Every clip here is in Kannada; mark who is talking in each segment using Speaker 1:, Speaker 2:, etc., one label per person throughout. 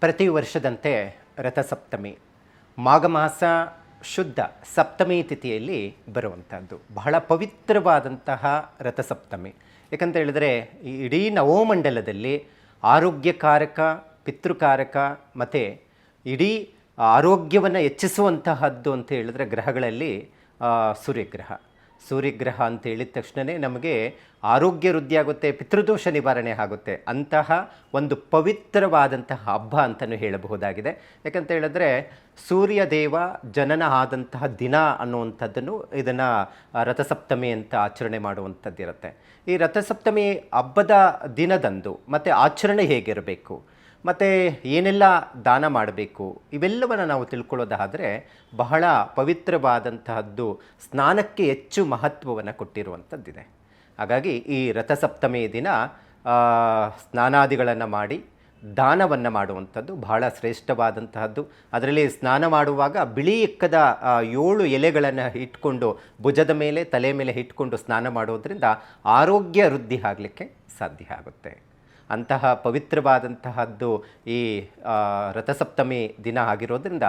Speaker 1: ಪ್ರತಿ ವರ್ಷದಂತೆ ರಥಸಪ್ತಮಿ ಮಾಘ ಮಾಸ ಶುದ್ಧ ಸಪ್ತಮಿ ತಿಥಿಯಲ್ಲಿ ಬರುವಂಥದ್ದು ಬಹಳ ಪವಿತ್ರವಾದಂತಹ ರಥಸಪ್ತಮಿ. ಯಾಕಂತ ಹೇಳಿದರೆ ಈ ಇಡೀ ನವೋಮಂಡಲದಲ್ಲಿ ಆರೋಗ್ಯಕಾರಕ, ಪಿತೃಕಾರಕ ಮತ್ತು ಇಡೀ ಆರೋಗ್ಯವನ್ನು ಹೆಚ್ಚಿಸುವಂತಹದ್ದು ಅಂತ ಹೇಳಿದ್ರೆ ಗ್ರಹಗಳಲ್ಲಿ ಸೂರ್ಯಗ್ರಹ ಅಂತ ಹೇಳಿದ ತಕ್ಷಣವೇ ನಮಗೆ ಆರೋಗ್ಯ ವೃದ್ಧಿ ಆಗುತ್ತೆ, ಪಿತೃದೋಷ ನಿವಾರಣೆ ಆಗುತ್ತೆ. ಅಂತಹ ಒಂದು ಪವಿತ್ರವಾದಂತಹ ಹಬ್ಬ ಅಂತಲೂ ಹೇಳಬಹುದಾಗಿದೆ. ಯಾಕಂತ ಹೇಳಿದ್ರೆ ಸೂರ್ಯದೇವ ಜನನ ಆದಂತಹ ದಿನ ಅನ್ನುವಂಥದ್ದನ್ನು ಇದನ್ನು ರಥಸಪ್ತಮಿ ಅಂತ ಆಚರಣೆ ಮಾಡುವಂಥದ್ದಿರುತ್ತೆ. ಈ ರಥಸಪ್ತಮಿ ಹಬ್ಬದ ದಿನದಂದು ಮತ್ತು ಆಚರಣೆ ಹೇಗಿರಬೇಕು ಮತ್ತು ಏನೆಲ್ಲ ದಾನ ಮಾಡಬೇಕು ಇವೆಲ್ಲವನ್ನು ನಾವು ತಿಳ್ಕೊಳ್ಳೋದಾದರೆ ಬಹಳ ಪವಿತ್ರವಾದಂತಹದ್ದು, ಸ್ನಾನಕ್ಕೆ ಹೆಚ್ಚು ಮಹತ್ವವನ್ನು ಕೊಟ್ಟಿರುವಂಥದ್ದಿದೆ. ಹಾಗಾಗಿ ಈ ರಥಸಪ್ತಮಿ ದಿನ ಸ್ನಾನಾದಿಗಳನ್ನು ಮಾಡಿ ದಾನವನ್ನು ಮಾಡುವಂಥದ್ದು ಬಹಳ ಶ್ರೇಷ್ಠವಾದಂತಹದ್ದು. ಅದರಲ್ಲಿ ಸ್ನಾನ ಮಾಡುವಾಗ ಬಿಳಿ ಎಕ್ಕದ 7 ಎಲೆಗಳನ್ನು ಇಟ್ಕೊಂಡು ಭುಜದ ಮೇಲೆ ತಲೆ ಮೇಲೆ ಇಟ್ಕೊಂಡು ಸ್ನಾನ ಮಾಡೋದ್ರಿಂದ ಆರೋಗ್ಯ ವೃದ್ಧಿ ಆಗಲಿಕ್ಕೆ ಸಾಧ್ಯ ಆಗುತ್ತೆ. ಅಂತಹ ಪವಿತ್ರವಾದಂತಹದ್ದು ಈ ರಥಸಪ್ತಮಿ ದಿನ ಆಗಿರೋದ್ರಿಂದ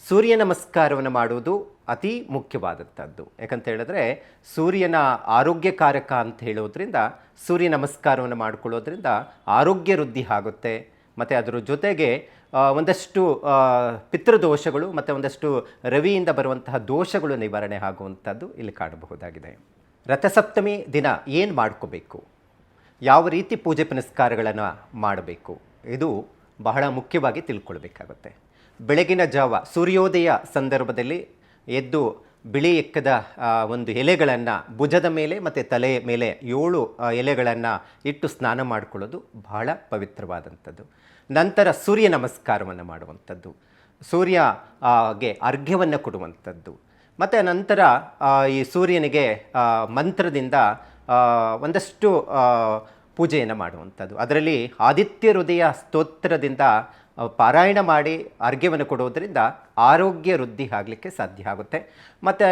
Speaker 1: ಸೂರ್ಯ ನಮಸ್ಕಾರವನ್ನು ಮಾಡುವುದು ಅತಿ ಮುಖ್ಯವಾದಂಥದ್ದು. ಯಾಕಂತ ಹೇಳಿದ್ರೆ ಸೂರ್ಯನ ಆರೋಗ್ಯಕಾರಕ ಅಂತ ಹೇಳೋದ್ರಿಂದ ಸೂರ್ಯ ನಮಸ್ಕಾರವನ್ನು ಮಾಡಿಕೊಳ್ಳೋದ್ರಿಂದ ಆರೋಗ್ಯ ವೃದ್ಧಿ ಆಗುತ್ತೆ. ಮತ್ತು ಅದರ ಜೊತೆಗೆ ಒಂದಷ್ಟು ಪಿತೃದೋಷಗಳು ಮತ್ತು ಒಂದಷ್ಟು ರವಿಯಿಂದ ಬರುವಂತಹ ದೋಷಗಳು ನಿವಾರಣೆ ಆಗುವಂಥದ್ದು ಇಲ್ಲಿ ಕಾಣಬಹುದಾಗಿದೆ. ರಥಸಪ್ತಮಿ ದಿನ ಏನು ಮಾಡ್ಕೋಬೇಕು, ಯಾವ ರೀತಿ ಪೂಜೆ ಪುನಸ್ಕಾರಗಳನ್ನು ಮಾಡಬೇಕು, ಇದು ಬಹಳ ಮುಖ್ಯವಾಗಿ ತಿಳ್ಕೊಳ್ಬೇಕಾಗುತ್ತೆ. ಬೆಳಗಿನ ಜಾವ ಸೂರ್ಯೋದಯ ಸಂದರ್ಭದಲ್ಲಿ ಎದ್ದು ಬಿಳಿ ಎಕ್ಕದ ಒಂದು ಎಲೆಗಳನ್ನು ಭುಜದ ಮೇಲೆ ಮತ್ತು ತಲೆಯ ಮೇಲೆ 7 ಎಲೆಗಳನ್ನು ಇಟ್ಟು ಸ್ನಾನ ಮಾಡಿಕೊಳ್ಳೋದು ಬಹಳ ಪವಿತ್ರವಾದಂಥದ್ದು. ನಂತರ ಸೂರ್ಯ ನಮಸ್ಕಾರವನ್ನು ಮಾಡುವಂಥದ್ದು, ಸೂರ್ಯಗೆ ಅರ್ಘ್ಯವನ್ನು ಕೊಡುವಂಥದ್ದು, ಮತ್ತು ನಂತರ ಈ ಸೂರ್ಯನಿಗೆ ಮಂತ್ರದಿಂದ ಒಂದಷ್ಟು ಪೂಜೆಯನ್ನು ಮಾಡುವಂಥದ್ದು. ಅದರಲ್ಲಿ ಆದಿತ್ಯ ಹೃದಯ ಸ್ತೋತ್ರದಿಂದ ಪಾರಾಯಣ ಮಾಡಿ ಅರ್ಘ್ಯವನ್ನು ಕೊಡೋದರಿಂದ ಆರೋಗ್ಯ ವೃದ್ಧಿ ಆಗಲಿಕ್ಕೆ ಸಾಧ್ಯ ಆಗುತ್ತೆ. ಮತ್ತು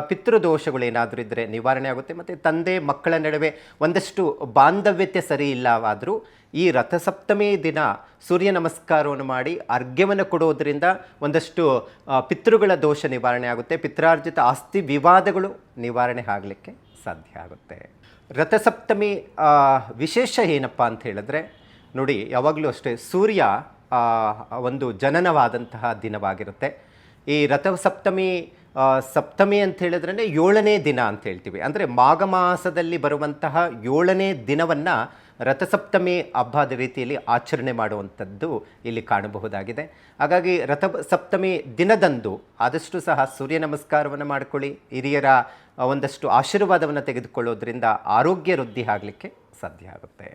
Speaker 1: ಪಿತೃದೋಷಗಳೇನಾದರೂ ಇದ್ದರೆ ನಿವಾರಣೆ ಆಗುತ್ತೆ. ಮತ್ತು ತಂದೆ ಮಕ್ಕಳ ನಡುವೆ ಒಂದಷ್ಟು ಬಾಂಧವ್ಯತೆ ಸರಿ ಇಲ್ಲವಾದರೂ ಈ ರಥಸಪ್ತಮಿ ದಿನ ಸೂರ್ಯ ನಮಸ್ಕಾರವನ್ನು ಮಾಡಿ ಅರ್ಘ್ಯವನ್ನು ಕೊಡೋದರಿಂದ ಒಂದಷ್ಟು ಪಿತೃಗಳ ದೋಷ ನಿವಾರಣೆ ಆಗುತ್ತೆ, ಪಿತ್ರಾರ್ಜಿತ ಆಸ್ತಿ ವಿವಾದಗಳು ನಿವಾರಣೆ ಆಗಲಿಕ್ಕೆ ಸಾಧ್ಯ ಆಗುತ್ತೆ. ರಥಸಪ್ತಮಿ ವಿಶೇಷ ಏನಪ್ಪ ಅಂತ ಹೇಳಿದ್ರೆ ನೋಡಿ, ಯಾವಾಗಲೂ ಅಷ್ಟೇ ಸೂರ್ಯ ಒಂದು ಜನನವಾದಂತಹ ದಿನವಾಗಿರುತ್ತೆ. ಈ ರಥಸಪ್ತಮಿ ಸಪ್ತಮಿ ಅಂತ ಹೇಳಿದ್ರೇ 7ನೇ ದಿನ ಅಂತ ಹೇಳ್ತೀವಿ. ಅಂದರೆ ಮಾಘ ಮಾಸದಲ್ಲಿ ಬರುವಂತಹ 7ನೇ ದಿನವನ್ನು ರಥಸಪ್ತಮಿ ಹಬ್ಬದ ರೀತಿಯಲ್ಲಿ ಆಚರಣೆ ಮಾಡುವಂಥದ್ದು ಇಲ್ಲಿ ಕಾಣಬಹುದಾಗಿದೆ. ಹಾಗಾಗಿ ರಥಸಪ್ತಮಿ ದಿನದಂದು ಆದಷ್ಟು ಸಹ ಸೂರ್ಯ ನಮಸ್ಕಾರವನ್ನು ಮಾಡಿಕೊಳ್ಳಿ, ಹಿರಿಯರ ಒಂದಷ್ಟು ಆಶೀರ್ವಾದವನ್ನು ತೆಗೆದುಕೊಳ್ಳೋದ್ರಿಂದ ಆರೋಗ್ಯ ವೃದ್ಧಿ ಆಗಲಿಕ್ಕೆ ಸಾಧ್ಯ ಆಗುತ್ತೆ.